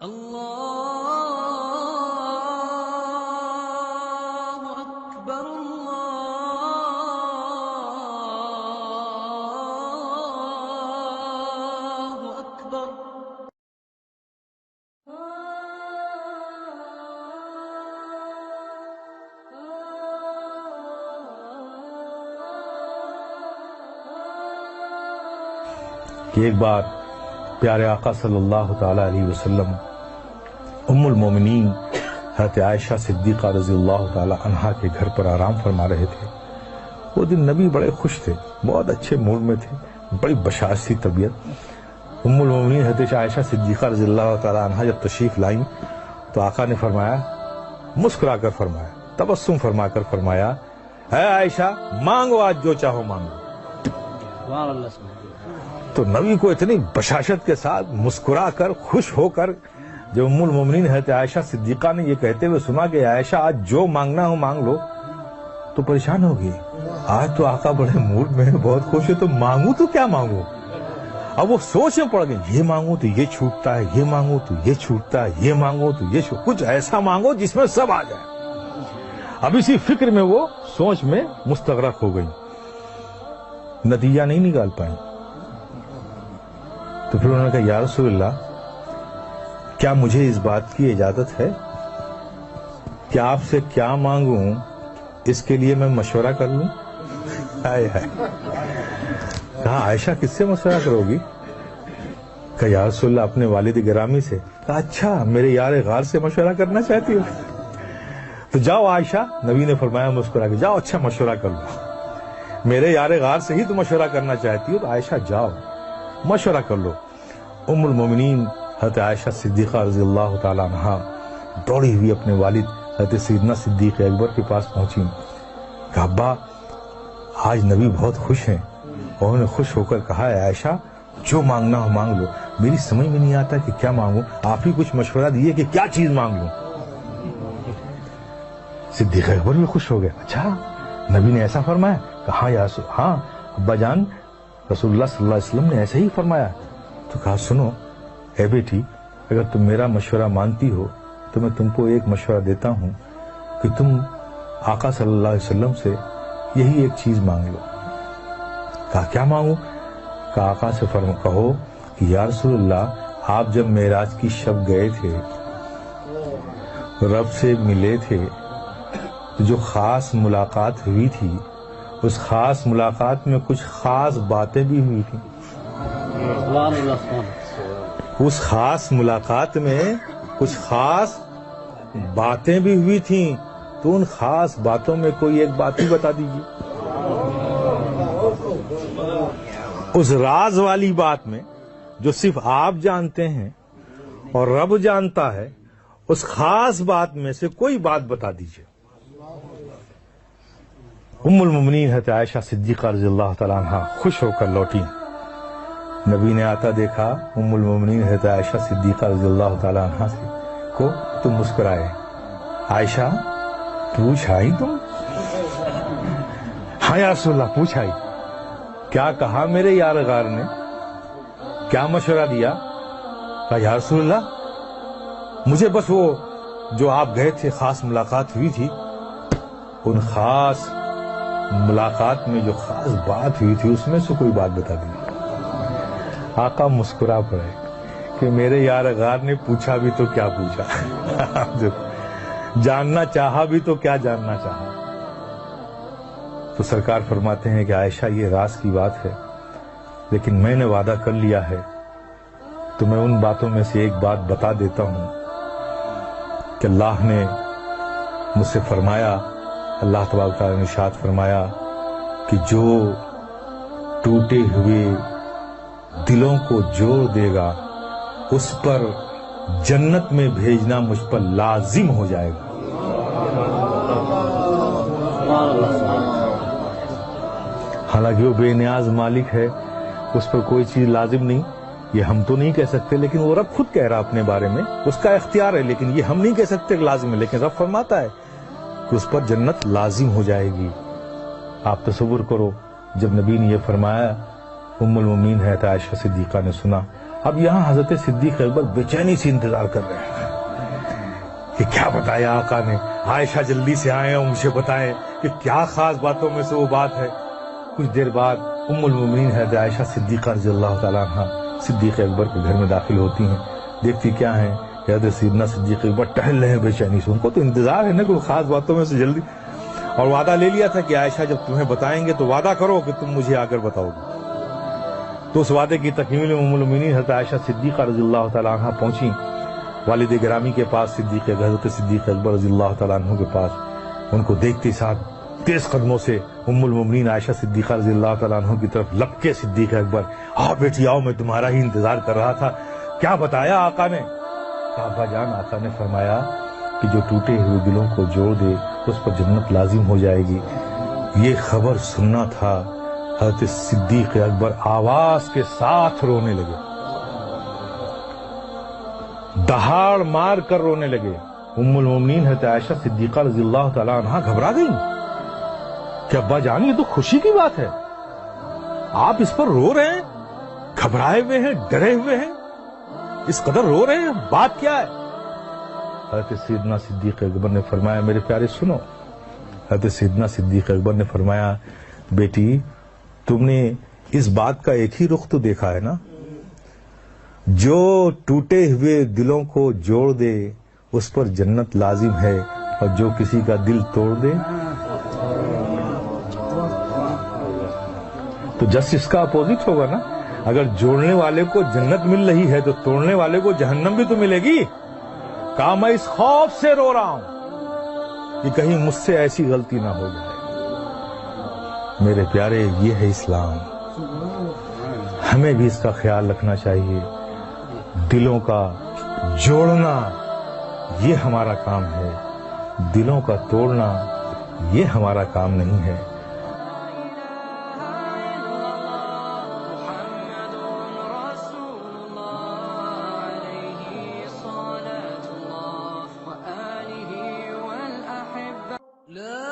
اللہ اکبر اللہ اکبر. کہ ایک بار پیارے آقا صلی اللہ تعالی علیہ وسلم ام المومنین حضرت عائشہ صدیقہ رضی اللہ تعالی عنہا کے گھر پر آرام فرما رہے تھے. وہ دن نبی بڑے خوش تھے، بہت اچھے موڈ میں تھے، بڑی بشاشتی طبیعت. ام المومنین حضرت عائشہ صدیقہ رضی اللہ تعالی عنہا جب تشریف لائیں تو آقا نے فرمایا، مسکرا کر فرمایا، تبسم فرما کر فرمایا، اے عائشہ مانگو آج جو چاہو مانگو. تو نبی کو اتنی بشاشت کے ساتھ مسکرا کر خوش ہو کر جب ام المومنین حضرت عائشہ صدیقہ نے یہ کہتے ہوئے سنا کہ عائشہ آج جو مانگنا ہو مانگ لو، تو پریشان ہوگی. آج تو آقا بڑے موڈ میں بہت خوش ہے، تو مانگوں تو کیا مانگوں؟ اب وہ سوچ میں پڑ گئے، یہ مانگوں تو یہ چھوٹتا ہے، یہ مانگوں تو یہ چھوٹتا ہے، یہ مانگوں تو یہ کچھ ایسا مانگو جس میں سب آ جائے. اب اسی فکر میں وہ سوچ میں مستغرق ہو گئی، نتیجہ نہیں نکال پائیں. تو پھر انہوں نے کہا، یا رسول اللہ کیا مجھے اس بات کی اجازت ہے کہ آپ سے کیا مانگوں اس کے لیے میں مشورہ کر لوں؟ کہا عائشہ کس سے مشورہ کرو گی؟ کہا یا رسول اللہ اپنے والد گرامی سے. کہا اچھا میرے یار غار سے مشورہ کرنا چاہتی ہو؟ تو جاؤ عائشہ، نبی نے فرمایا مسکرا کے، جاؤ اچھا مشورہ کر لو، میرے یار غار سے ہی تو مشورہ کرنا چاہتی ہو، تو عائشہ جاؤ مشورہ کر لو. ام المومنین حضرت عائشہ صدیقہ رضی اللہ تعالی عنہا دوڑی ہوئی اپنے والد حضرت سیدنا صدیق اکبر کے پاس پہنچی. کہا ابا آج نبی بہت خوش ہیں، اور انہوں نے خوش ہو کر کہا ہے عائشہ جو مانگنا ہو مانگ لو، میری سمجھ میں نہیں آتا کہ کیا مانگوں، آپ ہی کچھ مشورہ دیے کہ کیا چیز مانگ لوں. صدیق اکبر بھی خوش ہو گئے، اچھا نبی نے ایسا فرمایا؟ کہا ہاں ابا جان رسول اللہ صلی اللہ علیہ وسلم نے ایسے ہی فرمایا. تو کہا سنو اے بیٹی، اگر تم میرا مشورہ مانتی ہو تو میں تم کو ایک مشورہ دیتا ہوں کہ تم آقا صلی اللہ علیہ وسلم سے یہی ایک چیز مانگ لو. کہا کیا مانگوں؟ کہا آقا سے کہو کہ یا رسول اللہ آپ جب معراج کی شب گئے تھے، رب سے ملے تھے، تو جو خاص ملاقات ہوئی تھی اس خاص ملاقات میں کچھ خاص باتیں بھی ہوئی تھیں. اس خاص ملاقات میں کچھ خاص باتیں بھی ہوئی تھیں، تو ان خاص باتوں میں کوئی ایک بات ہی بتا دیجیے. اس راز والی بات میں جو صرف آپ جانتے ہیں اور رب جانتا ہے، اس خاص بات میں سے کوئی بات بتا دیجیے. ام المومنین حضرت عائشہ صدیقہ رضی اللہ تعالی عنہا خوش ہو کر لوٹی. نبی نے آتا دیکھا ام المومنین حضرت عائشہ صدیقہ رضی اللہ تعالی عنہا کو تو مسکرائے. عائشہ پوچھ آئی تم؟ ہاں یا رسول اللہ پوچھ آئی. کیا کہا میرے یار غار نے؟ کیا مشورہ دیا؟ کہا یا رسول اللہ مجھے بس وہ جو آپ گئے تھے خاص ملاقات ہوئی تھی، ان خاص ملاقات میں جو خاص بات ہوئی تھی اس میں سے کوئی بات بتا دی. آقا مسکرا پڑے کہ میرے یار غار نے پوچھا بھی تو کیا پوچھا، جاننا چاہا بھی تو کیا جاننا چاہا. تو سرکار فرماتے ہیں کہ عائشہ یہ راز کی بات ہے، لیکن میں نے وعدہ کر لیا ہے تو میں ان باتوں میں سے ایک بات بتا دیتا ہوں کہ اللہ نے مجھ سے فرمایا، اللہ تبارک تعالیٰ نے ارشاد فرمایا کہ جو ٹوٹے ہوئے دلوں کو جوڑ دے گا اس پر جنت میں بھیجنا مجھ پر لازم ہو جائے گا. حالانکہ وہ بے نیاز مالک ہے، اس پر کوئی چیز لازم نہیں، یہ ہم تو نہیں کہہ سکتے، لیکن وہ رب خود کہہ رہا اپنے بارے میں، اس کا اختیار ہے، لیکن یہ ہم نہیں کہہ سکتے کہ لازم ہے، لیکن رب فرماتا ہے کہ اس پر جنت لازم ہو جائے گی. آپ تصور کرو جب نبی نے یہ فرمایا، ام المومنین حضرت عائشہ صدیقہ نے سنا اب یہاں حضرت صدیق اکبر بے چینی سے انتظار کر رہے ہیں کہ کیا بتایا آقا نے، عائشہ جلدی سے آئیں اور مجھے بتائیں کہ کیا خاص باتوں میں سے وہ بات ہے۔ کچھ دیر بعد ام المومنین حضرت عائشہ صدیقہ رضی اللہ تعالیٰ عنہ صدیق اکبر کے گھر میں داخل ہوتی ہیں، دیکھتی کیا ہیں کہ حضرت سیدنا صدیق اکبر ٹہل رہے ہیں بے چینی سے، ان کو تو انتظار ہے نا کوئی خاص باتوں میں سے جلدی، اور وعدہ لے لیا تھا کہ عائشہ جب تمہیں بتائیں گے تو وعدہ کرو کہ تم مجھے آ کر بتاؤ گے۔ تو اس وعدے کی تکمیل ام المومنین حضرت عائشہ صدیقہ رضی اللہ تعالیٰ عنہ پہنچی والد گرامی کے پاس، حضرت صدیق اکبر رضی اللہ تعالیٰ عنہ کے پاس۔ ان کو دیکھتے ساتھ تیز قدموں سے ام المومنین عائشہ صدیقہ رضی اللہ تعالیٰ عنہ کی طرف لپکے صدیق اکبر، آؤ بیٹی آؤ، میں تمہارا ہی انتظار کر رہا تھا، کیا بتایا آقا نے؟ ابا جان، آقا نے فرمایا کہ جو ٹوٹے ہوئے دلوں کو جوڑ دے اس پر جنت لازم ہو جائے گی۔ یہ خبر سننا تھا، حضرت صدیق اکبر آواز کے ساتھ رونے لگے، دہاڑ مار کر رونے لگے۔ ام المومنین حضرت عائشہ صدیقہ رضی اللہ تعالیٰ عنہ گھبرا گئیں کہ ابا جان یہ تو خوشی کی بات ہے، آپ اس پر رو رہے ہیں، گھبرائے ہوئے ہیں، ڈرے ہوئے ہیں، اس قدر رو رہے ہیں، بات کیا ہے؟ حضرت سیدنا صدیق اکبر نے فرمایا، میرے پیارے سنو۔ حضرت سیدنا صدیق اکبر نے فرمایا، بیٹی تم نے اس بات کا ایک ہی رخ تو دیکھا ہے نا، جو ٹوٹے ہوئے دلوں کو جوڑ دے اس پر جنت لازم ہے، اور جو کسی کا دل توڑ دے تو جس اس کا اپوزٹ ہوگا نا۔ اگر جوڑنے والے کو جنت مل رہی ہے تو توڑنے والے کو جہنم بھی تو ملے گی۔ کہا میں اس خوف سے رو رہا ہوں کہ کہیں مجھ سے ایسی غلطی نہ ہو جائے۔ میرے پیارے، یہ ہے اسلام، ہمیں بھی اس کا خیال رکھنا چاہیے۔ دلوں کا جوڑنا یہ ہمارا کام ہے، دلوں کا توڑنا یہ ہمارا کام نہیں ہے۔ لا